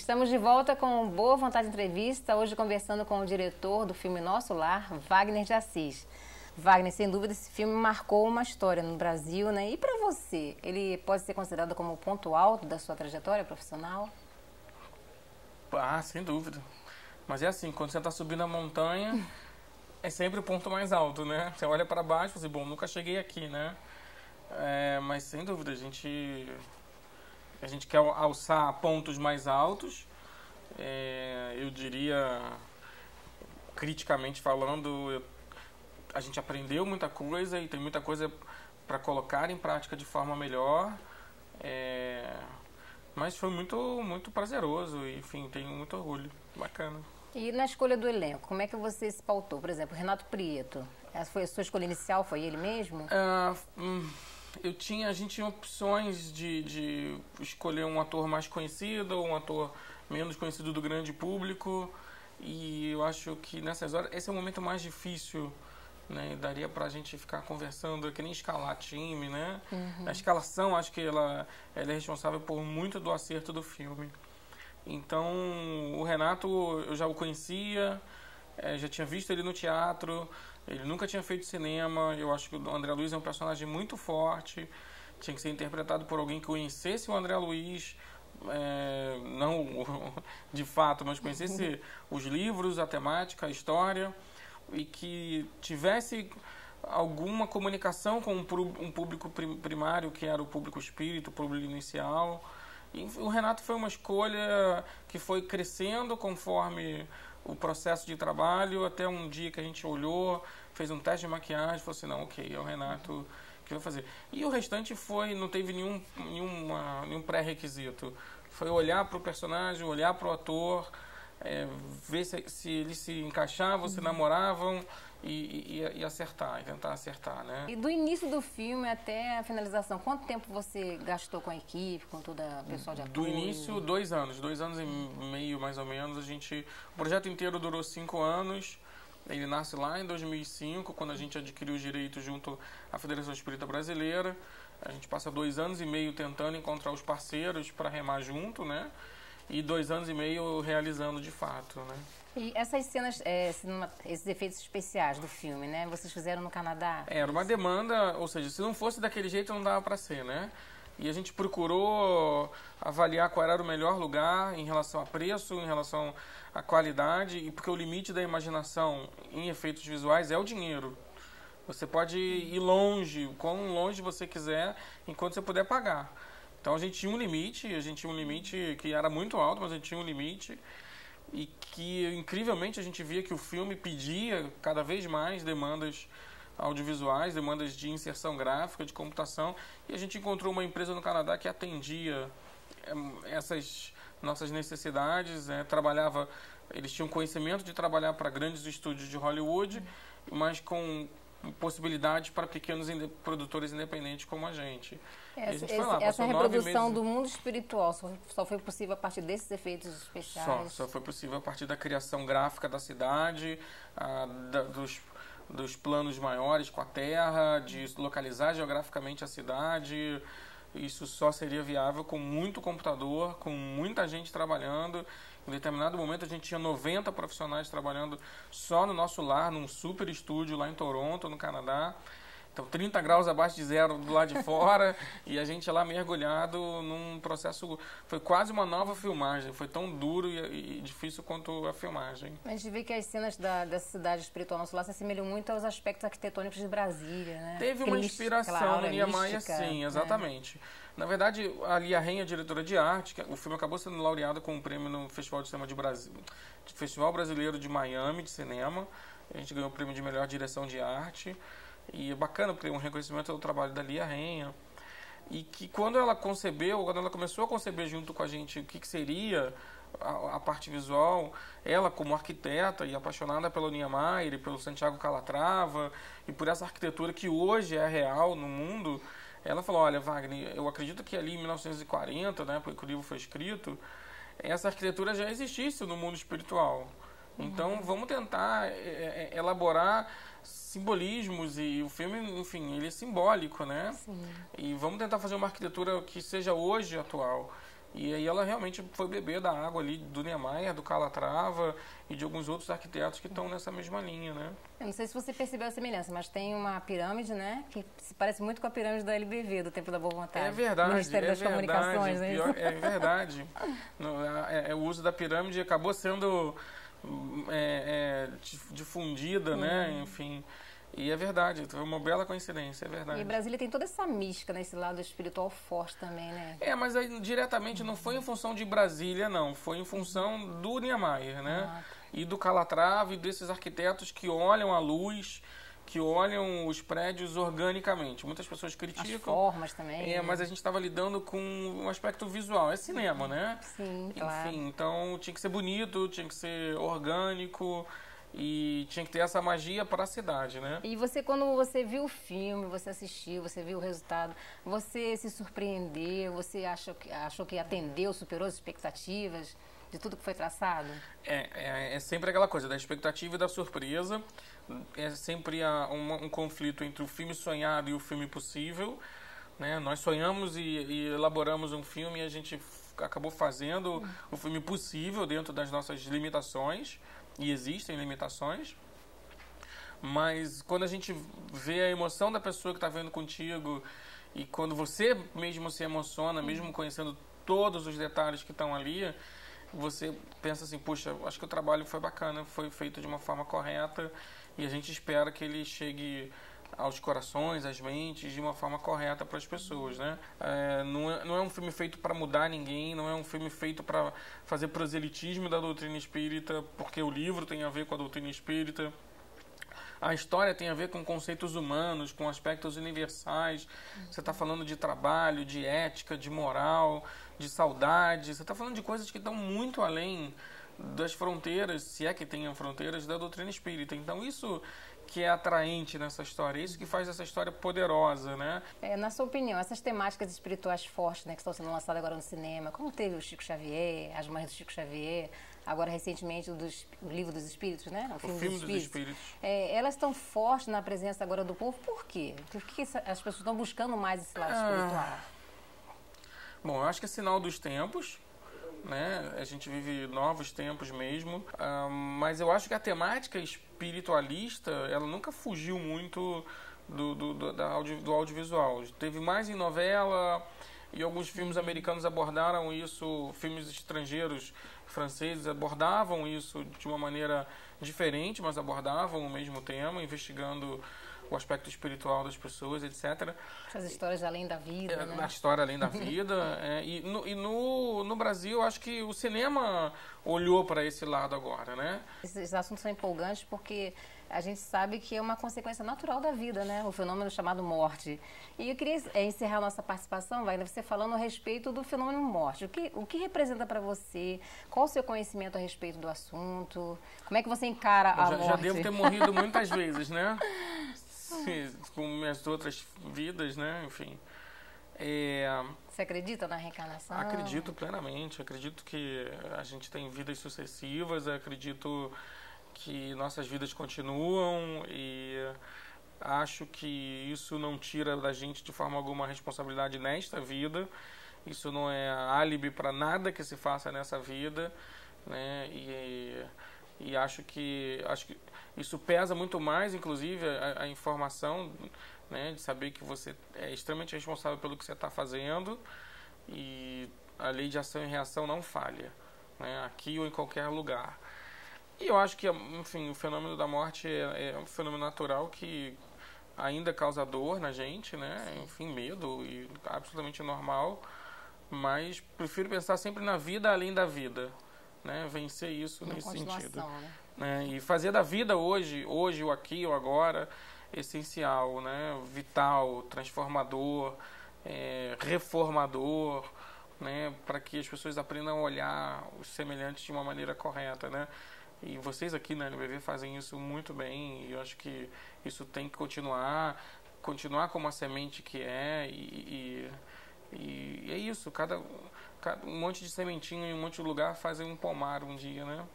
Estamos de volta com Boa Vontade Entrevista, hoje conversando com o diretor do filme Nosso Lar, Wagner de Assis. Wagner, sem dúvida, esse filme marcou uma história no Brasil, né? E para você, ele pode ser considerado como o ponto alto da sua trajetória profissional? Ah, sem dúvida. Mas é assim, quando você está subindo a montanha, é sempre o ponto mais alto, né? Você olha para baixo e fala assim, bom, nunca cheguei aqui, né? Mas sem dúvida, a gente quer alçar pontos mais altos. Eu diria, criticamente falando, a gente aprendeu muita coisa e tem muita coisa para colocar em prática de forma melhor. Mas foi muito prazeroso e, enfim, tenho muito orgulho. Bacana. E na escolha do elenco, como é que você se pautou? Por exemplo, Renato Prieto, essa foi a sua escolha inicial? Foi ele mesmo? A gente tinha opções de escolher um ator mais conhecido ou um ator menos conhecido do grande público, e eu acho que nessas horas esse é o momento mais difícil, né? Daria pra gente ficar conversando, que nem escalar time, né? A escalação, acho que ela é responsável por muito do acerto do filme. Então, o Renato, eu já o conhecia, já tinha visto ele no teatro, ele nunca tinha feito cinema. Eu acho que o André Luiz é um personagem muito forte, tinha que ser interpretado por alguém que conhecesse o André Luiz, não de fato, mas conhecesse os livros, a temática, a história, e que tivesse alguma comunicação com um público primário, que era o público espírito, o público inicial. E o Renato foi uma escolha que foi crescendo conforme o processo de trabalho, até um dia que a gente olhou, fez um teste de maquiagem e falou assim, não, ok, é o Renato que vai fazer. E o restante não teve nenhum pré-requisito. Foi olhar para o personagem, olhar para o ator, ver se eles se encaixavam, se namoravam e acertar, e tentar acertar, né? E do início do filme até a finalização, quanto tempo você gastou com a equipe, com toda a pessoal de apoio? Do início, 2 anos e meio mais ou menos. O projeto inteiro durou 5 anos. Ele nasce lá em 2005, quando a gente adquiriu os direitos junto à Federação Espírita Brasileira. A gente passa 2 anos e meio tentando encontrar os parceiros para remar junto, né? E 2 anos e meio realizando de fato, né? E essas cenas, esses efeitos especiais do filme, né? Vocês fizeram no Canadá? Era uma demanda, ou seja, se não fosse daquele jeito não dava para ser, né? E a gente procurou avaliar qual era o melhor lugar em relação a preço, em relação à qualidade, e porque o limite da imaginação em efeitos visuais é o dinheiro. Você pode ir longe, o quão longe você quiser, enquanto você puder pagar. Então a gente tinha um limite que era muito alto, mas a gente tinha um limite, e que incrivelmente a gente via que o filme pedia cada vez mais demandas audiovisuais, demandas de inserção gráfica, de computação, e a gente encontrou uma empresa no Canadá que atendia essas nossas necessidades, eles tinham conhecimento de trabalhar para grandes estúdios de Hollywood, mas com possibilidades para pequenos produtores independentes como a gente. Essa reprodução do mundo espiritual só foi possível a partir desses efeitos especiais? Só foi possível a partir da criação gráfica da cidade, dos planos maiores com a terra, de localizar geograficamente a cidade. Isso só seria viável com muito computador, com muita gente trabalhando. Em determinado momento a gente tinha 90 profissionais trabalhando só no Nosso Lar, num super estúdio lá em Toronto, no Canadá. Então 30 graus abaixo de zero do lado de fora, e a gente lá mergulhado num processo, foi quase uma nova filmagem, foi tão duro e difícil quanto a filmagem. A gente vê que as cenas dessa cidade espiritual Nosso Lar se assemelham muito aos aspectos arquitetônicos de Brasília, né? Teve uma inspiração no Niemeyer, sim, exatamente. Na verdade, a Lia Ren, a diretora de arte, o filme acabou sendo laureado com um prêmio no Festival de Cinema de Brasil, Festival Brasileiro de Miami de Cinema. A gente ganhou o prêmio de melhor direção de arte. E é bacana porque é um reconhecimento do trabalho da Lia Ren. E que quando ela começou a conceber junto com a gente o que seria a parte visual, ela como arquiteta e apaixonada pelo Niemeyer e pelo Santiago Calatrava e por essa arquitetura que hoje é real no mundo, ela falou, olha, Wagner, eu acredito que ali em 1940, né, porque o livro foi escrito, essa arquitetura já existisse no mundo espiritual. Então vamos tentar elaborar simbolismos, e o filme, enfim, ele é simbólico, né? Sim. E vamos tentar fazer uma arquitetura que seja hoje atual. E aí ela realmente foi beber da água ali do Niemeyer, do Calatrava e de alguns outros arquitetos que estão nessa mesma linha, né? Eu não sei se você percebeu a semelhança, mas tem uma pirâmide, né, que se parece muito com a pirâmide da LBV, do Templo da Boa Vontade. É verdade, Ministério das Comunicações, né? É verdade. O uso da pirâmide acabou sendo difundida, né? Enfim, e é verdade, foi uma bela coincidência, é verdade. E Brasília tem toda essa mística, né, esse lado espiritual forte também, né? Mas aí diretamente não foi em função de Brasília, não. Foi em função do Niemeyer, né? E do Calatrava e desses arquitetos que olham a luz, que olham os prédios organicamente. Muitas pessoas criticam. As formas também. Mas a gente estava lidando com um aspecto visual. É cinema, né? Sim, claro. Enfim, então tinha que ser bonito, tinha que ser orgânico e tinha que ter essa magia para a cidade, né? E você, quando você viu o filme, você assistiu, você viu o resultado, você se surpreendeu, você achou que atendeu, superou as expectativas de tudo que foi traçado? É sempre aquela coisa da expectativa e da surpresa. É sempre um conflito entre o filme sonhado e o filme possível, né? Nós sonhamos e elaboramos um filme e a gente acabou fazendo o filme possível dentro das nossas limitações, e existem limitações, mas quando a gente vê a emoção da pessoa que está vendo contigo e quando você mesmo se emociona, mesmo conhecendo todos os detalhes que estão ali, você pensa assim, puxa, acho que o trabalho foi bacana, foi feito de uma forma correta e a gente espera que ele chegue aos corações, às mentes, de uma forma correta para as pessoas, né? Não é um filme feito para mudar ninguém, não é um filme feito para fazer proselitismo da doutrina espírita, porque o livro tem a ver com a doutrina espírita. A história tem a ver com conceitos humanos, com aspectos universais. Você está falando de trabalho, de ética, de moral, de saudade. Você está falando de coisas que estão muito além das fronteiras, se é que tenham fronteiras, da doutrina espírita. Então, isso que é atraente nessa história, isso que faz essa história poderosa, né? Na sua opinião, essas temáticas espirituais fortes, né, que estão sendo lançadas agora no cinema, como teve o Chico Xavier, as mães do Chico Xavier, agora recentemente o Livro dos Espíritos, né? O filme dos Espíritos. Elas estão fortes na presença agora do povo, por quê? Por que as pessoas estão buscando mais esse lado espiritual? Bom, eu acho que é sinal dos tempos, né? A gente vive novos tempos mesmo, mas eu acho que a temática espiritualista, ela nunca fugiu muito do audiovisual. Teve mais em novela e alguns filmes americanos abordaram isso, filmes estrangeiros, franceses, abordavam isso de uma maneira diferente, mas abordavam o mesmo tema, investigando o aspecto espiritual das pessoas, etc. As histórias além da vida, né? A história além da vida. E no Brasil, eu acho que o cinema olhou para esse lado agora, né? Esses assuntos são empolgantes porque a gente sabe que é uma consequência natural da vida, né? O fenômeno chamado morte. E eu queria encerrar a nossa participação, Wagner, você falando a respeito do fenômeno morte. O que representa para você? Qual o seu conhecimento a respeito do assunto? Como é que você encara a morte? Já devo ter morrido muitas vezes, né? Com minhas outras vidas, né? Enfim. Você acredita na reencarnação? Acredito plenamente. Acredito que a gente tem vidas sucessivas. Acredito que nossas vidas continuam e acho que isso não tira da gente de forma alguma a responsabilidade nesta vida. Isso não é álibi para nada que se faça nessa vida, né? E acho que isso pesa muito mais, inclusive, a informação, né, de saber que você é extremamente responsável pelo que você está fazendo e a lei de ação e reação não falha, né, aqui ou em qualquer lugar. E eu acho que, enfim, o fenômeno da morte é um fenômeno natural que ainda causa dor na gente, né? Enfim, medo e absolutamente normal, mas prefiro pensar sempre na vida além da vida, né? Vencer isso nesse sentido. Né? E fazer da vida hoje, o aqui, o agora, essencial, né? Vital, transformador, reformador, né? Para que as pessoas aprendam a olhar os semelhantes de uma maneira correta, né? E vocês aqui na NBV fazem isso muito bem e eu acho que isso tem que continuar como a semente que é e é isso, cada um monte de sementinho em um monte de lugar fazem um pomar um dia, né?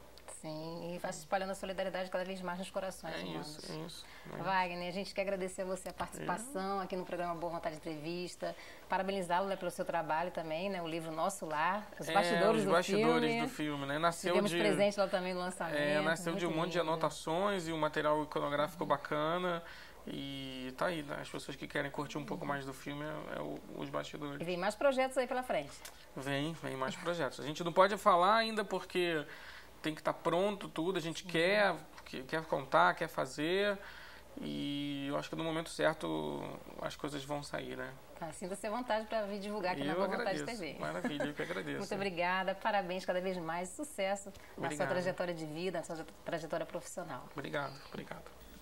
Sim, e vai se espalhando a solidariedade cada vez mais nos corações humanos. É isso. Wagner, a gente quer agradecer a você a participação aqui no programa Boa Vontade Entrevista, parabenizá-lo, né, pelo seu trabalho também, né, o livro Nosso Lar, os bastidores do filme, né? Tivemos presente lá também no lançamento. Nasceu de um monte de anotações e um material iconográfico bacana. E tá aí, né? As pessoas que querem curtir um pouco mais do filme os bastidores. E vem mais projetos aí pela frente. Vem mais projetos. A gente não pode falar ainda porque tem que estar pronto tudo, a gente quer contar, quer fazer, e eu acho que no momento certo as coisas vão sair, né? Sinta-se à vontade para vir divulgar aqui na Boa Vontade TV. Maravilha, eu que agradeço. Muito obrigada, parabéns cada vez mais, sucesso na sua trajetória de vida, na sua trajetória profissional. Obrigado.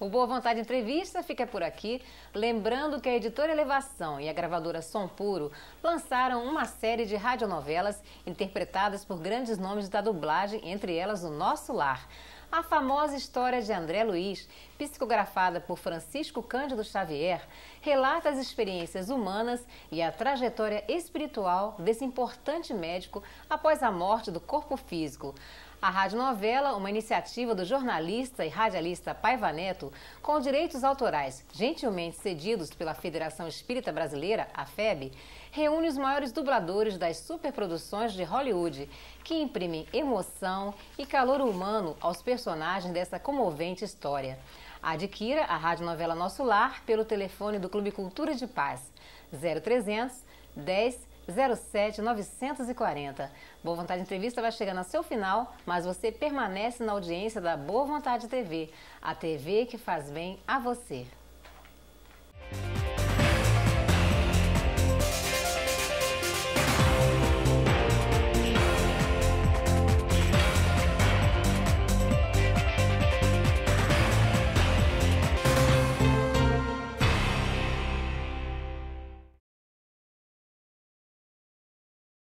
O Boa Vontade Entrevista fica por aqui, lembrando que a editora Elevação e a gravadora Som Puro lançaram uma série de radionovelas interpretadas por grandes nomes da dublagem, entre elas O Nosso Lar. A famosa história de André Luiz, psicografada por Francisco Cândido Xavier, relata as experiências humanas e a trajetória espiritual desse importante médico após a morte do corpo físico. A radionovela, uma iniciativa do jornalista e radialista Paiva Neto, com direitos autorais gentilmente cedidos pela Federação Espírita Brasileira, a FEB, reúne os maiores dubladores das superproduções de Hollywood, que imprimem emoção e calor humano aos personagens dessa comovente história. Adquira a radionovela Nosso Lar pelo telefone do Clube Cultura de Paz, 0300 10 07 940. Boa Vontade Entrevista vai chegando ao seu final, mas você permanece na audiência da Boa Vontade TV, a TV que faz bem a você.